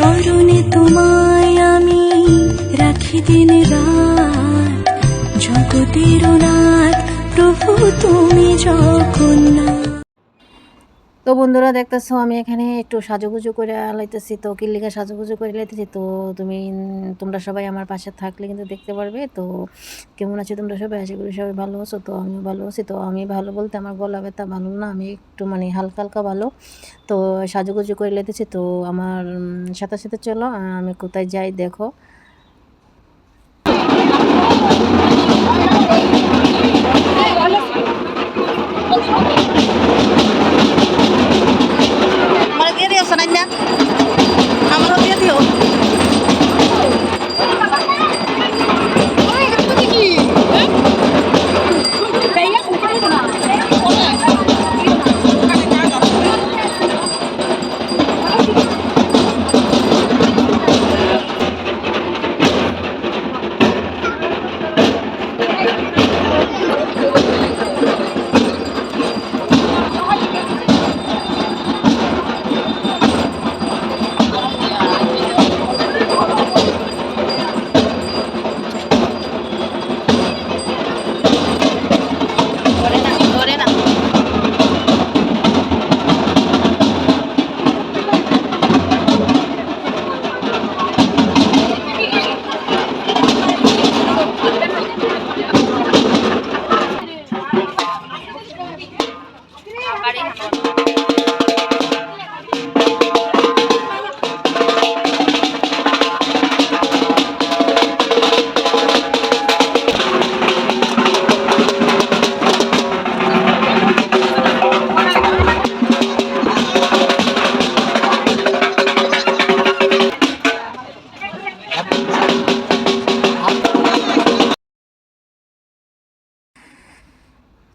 চরণে তোমায় আমি রাখি দিন রাত, জগতের নাথ প্রভু তুমি জগন্নাথ। তো বন্ধুরা দেখতেছো আমি এখানে একটু সাজুগুজু করে লাইতেছি। তো কিল্লিকা সাজুগুজু করে লাইতেছি। তো তোমরা সবাই আমার পাশে থাকলে কিন্তু দেখতে পারবে। তো কেমন আছো তোমরা সবাই? আশা করি সবাই ভালো আছো। তো আমিও ভালো আছি। তো আমি ভালো বলতে আমার গলা ব্যথা ভালো না, আমি একটু হালকা হালকা ভালো। তো সাজুগুজু করে লাইতেছি। তো আমার সাথে সাথে চলো আমি কোথায় যাই দেখো। আমারও দিয়ে দিও।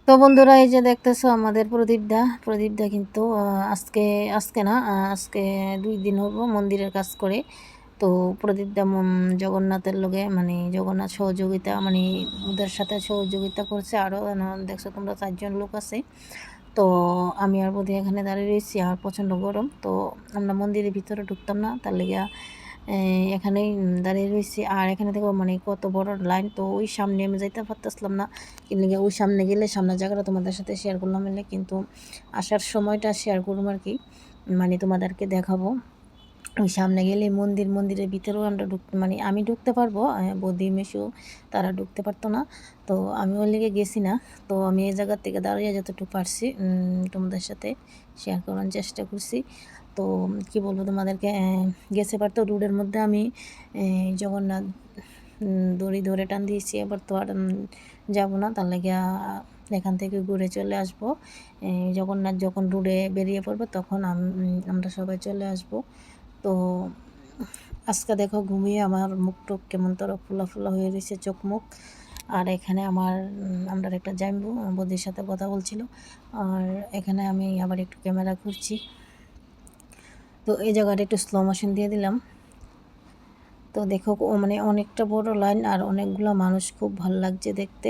তো বন্ধুরা এই যে দেখতেছো আমাদের প্রদীপদা কিন্তু আজকে আজকে না আজকে 2 দিন হলো মন্দিরের কাজ করে। তো প্রদীপদা জগন্নাথের লগে জগন্নাথ সহযোগিতা ওদের সাথে সহযোগিতা করছে। আরও দেখছো তোমরা 4 জন লোক আছে। তো আমি আর বোধহয় এখানে দাঁড়িয়ে রয়েছি, আর প্রচণ্ড গরম। তো আমরা মন্দিরের ভিতরে ঢুকতাম না, তার লেগে এখানেই দাঁড়িয়ে রয়েছি। আর এখানে দেখো কত বড় লাইন। তো ওই সামনে আমি যাইতে পারতেছিলাম না, কিন্তু ওই সামনে গেলে সামনের জায়গাটা তোমাদের সাথে শেয়ার করলাম এলে, কিন্তু আসার সময়টা শেয়ার করবো আর কি, তোমাদেরকে দেখাবো। ওই সামনে গেলে মন্দিরের ভিতরেও আমরা আমি ঢুকতে পারবো, বৌদি মেশু তারা ঢুকতে পারতো না। তো আমি ওর লেগে গেছি না। তো আমি এই জায়গার থেকে দাঁড়িয়ে যতটুকু পারছি তোমাদের সাথে শেয়ার করার চেষ্টা করছি। তো কি বলবো তোমাদেরকে, গেছে পারতো রোডের মধ্যে আমি জগন্নাথ দড়ি ধরে টান দিয়েছি। এবার তো আর যাবো না, তার লেগে এখান থেকে ঘুরে চলে আসবো। জগন্নাথ যখন রোডে বেরিয়ে পড়বো তখন আমরা সবাই চলে আসবো। তো আজকে দেখো ঘুমিয়ে আমার মুখ টুক কেমন তোর ফুলা ফুলা হয়ে রয়েছে, চোখ মুখ। আর এখানে আমরা একটা জাইম্বু বৌদির সাথে কথা বলছিল। আর এখানে আমি আবার একটু ক্যামেরা করছি। তো এই জায়গাটা একটু স্লো মোশন দিয়ে দিলাম। তো দেখো অনেকটা বড় লাইন আর অনেকগুলো মানুষ, খুব ভালো লাগছে দেখতে।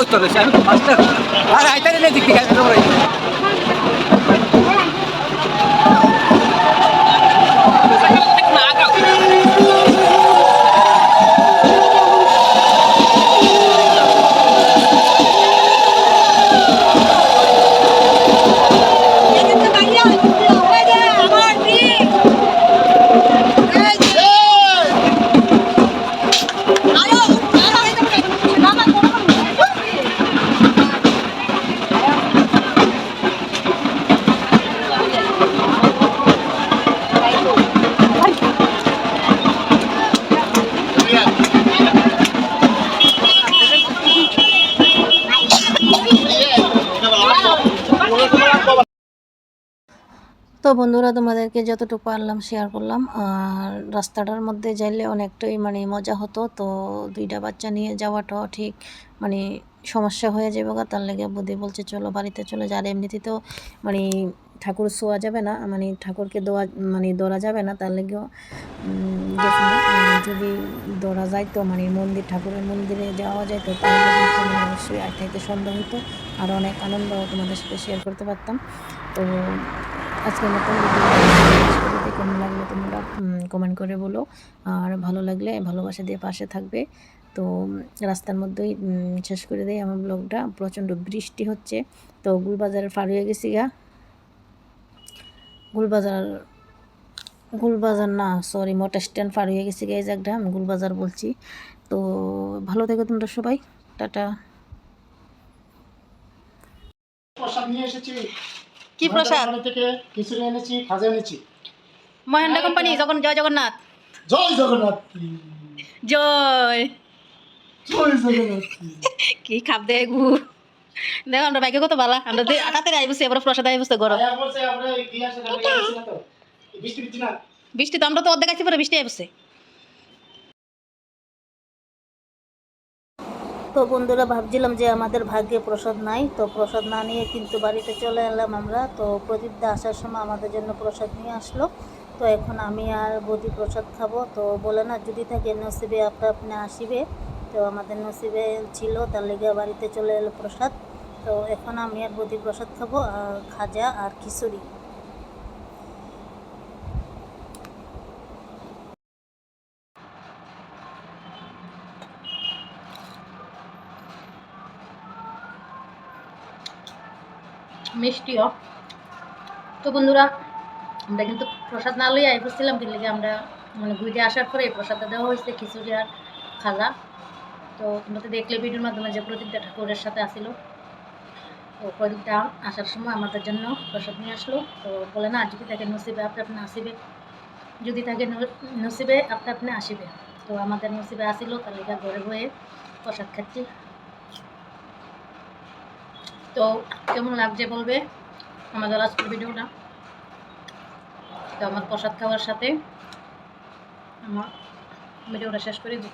উত্তর আর আইতারে দিক থেকে তো বন্ধুরা তোমাদেরকে যতটুকু পারলাম শেয়ার করলাম। আর রাস্তাটার মধ্যে যাইলে অনেকটাই মানে মজা হতো, তো দুইটা বাচ্চা নিয়ে যাওয়াটাও ঠিক মানে সমস্যা হয়ে যাবে গা, তার লেগে বুদ্ধি বলছে চলো বাড়িতে চলে যা। আর এমনিতে তো মানে ঠাকুর শোয়া যাবে না, মানে ঠাকুরকে ধরা যাবে না, তার লেগেও গেছিলাম। যদি ধরা যায় তো মানে ঠাকুরের মন্দিরে যাওয়া যায় তো তাহলে কিন্তু মানে অবশ্যই আইতে সন্ধ্যা হইতো আর অনেক আনন্দ তোমাদের সাথে শেয়ার করতে পারতাম। তো আজকের মতন ভিডিওটি কেমন লাগলো তোমরা কমেন্ট করে বলো, আর ভালো লাগলে ভালোবাসা দিয়ে পাশে থাকবে। তো রাস্তার মধ্যেই শেষ করে দেয় আমার ব্লগটা। প্রচণ্ড বৃষ্টি হচ্ছে, তো গুলবাজারের পার হয়ে গেছি গা। গুলবাজার না, সরি, মোটর স্ট্যান্ড পার হয়ে গেছি গা। এই জায়গাটা আমি গুলবাজার বলছি। তো ভালো থেকো তোমরা সবাই, টাটা। প্রসাদ নিয়ে এসেছি। কি প্রসাদ? মহেন্দ্র থেকে খিচুড়ি এনেছি, খাজা এনেছি। মহেন্দ্র কোম্পানি যখন জয় জগন্নাথ। জয় জগন্নাথ কি, জয় জয় জগন্নাথ কি। কি খাপ দে গু দেখো আমরা বাইকে কত বালা আমরা আটাতে আইবছে এবার প্রসাদ আইবছে গরম আয়া বলছে আমরা গিয়ে আসে না গেছি না তো। বৃষ্টি বৃষ্টি না। বৃষ্টি তো আমরা তো অর্ধেক আইছি পরে বৃষ্টি আইবছে। তো বন্ধুরা ভাবছিলাম যে আমাদের ভাগ্যে প্রসাদ নাই, তো প্রসাদ না নিয়ে কিন্তু বাড়িতে চলে এলাম আমরা। তো প্রদীপদা আসার সময় আমাদের জন্য প্রসাদ নিয়ে আসলো। তো এখন আমি আর বৌদি প্রসাদ খাবো। তো বলে না যদি থাকে নসিবে আপনা আপনি আসিবে, তো আমাদের নসিবে ছিল, তার লেগে বাড়িতে চলে এলো প্রসাদ। তো এখন আমি আর বৌদি প্রসাদ খাবো, খাজা আর খিচুড়ি। মিষ্টিও। তো বন্ধুরা আমরা কিন্তু প্রসাদ না লইয়া আইবছিলাম, কিন্তু আমরা মানে ঘুরে আসার পরে প্রসাদটা দেওয়া হয়েছে খিচুড়ি আর খাজা। তো তোমরা তো দেখলে ভিডিওর মাধ্যমে যে প্রদীপদা ঠাকুরের সাথে আসিল। তো প্রদীপদা আসার সময় আমাদের জন্য প্রসাদ নিয়ে আসলো। তো বলে না যদি তাকে নসিবে আপনি আপনি আসিবে, যদি তাকে নসিবে আপনি আপনি আসিবে। তো আমাদের নসিবে আসিল, তার লেগে ঘরে বয়ে প্রসাদ খাচ্ছি। তো কেমন লাগছে বলবে আমাদের আজকের ভিডিওটা। তো আমার প্রসাদ খাওয়ার সাথে আমার ভিডিওটা শেষ করে দিই।